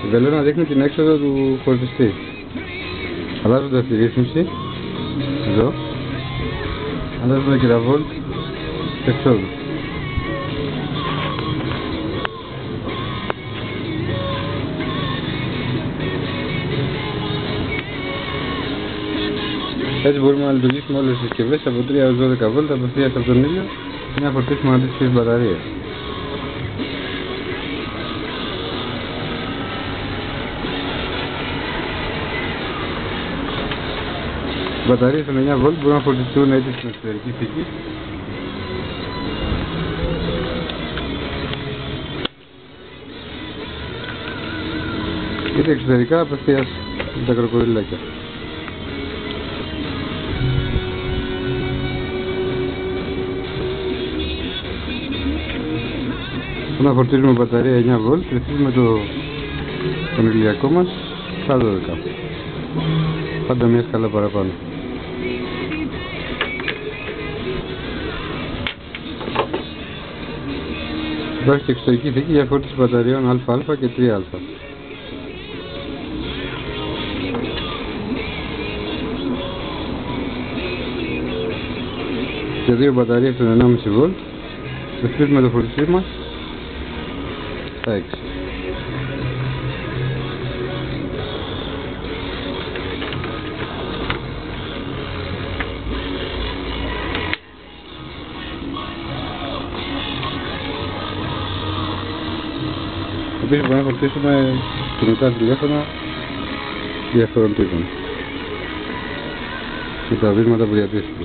Η βελόνα δείχνει την έξοδο του φορτιστή. Αλλάζοντας τη ρύθμιση, εδώ, αλλάζουμε και τα volt εξόδου. Έτσι μπορούμε να λειτουργήσουμε όλες τις συσκευές από 3 έως 12 volt απευθείας από τον ήλιο και να φορτίσουμε αντίστοιχες μπαταρίες. Οι μπαταρίες των 9 volt μπορούν να φορτιστούν είτε στην εξωτερική θήκη είτε εξωτερικά απευθείας με τα κροκοδιλάκια. Όταν φορτίζουμε μπαταρία 9 volt, ρυθμίζουμε τον ηλιακό μας στα 12. Πάντα μια σκάλα παραπάνω. Υπάρχει και εξωτερική θήκη για φόρτιση μπαταριών ΑΑ και 3α. Και δύο μπαταρίες των 1,5 volt, ρυθμίζουμε το φορτιστή μας στα 6. Επίσης μπορούμε να φορτίσουμε κινητά τηλέφωνα διαφορών τύπων με τα βίσματα που διατίθεται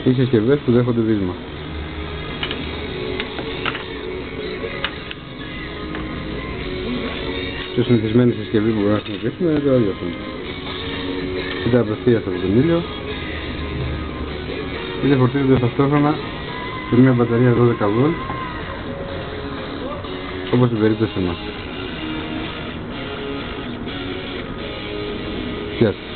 ή συσκευές που δέχονται βίσμα. Πιο συνηθισμένη συσκευή που μπορούμε να χρησιμοποιήσουμε είναι το ραδιόφωνο. Είτε απευθείας από τον ήλιο, είτε φορτίζονται ταυτόχρονα σε μια μπαταρία 12 volt, όπως στην περίπτωση μας. Γεια σας.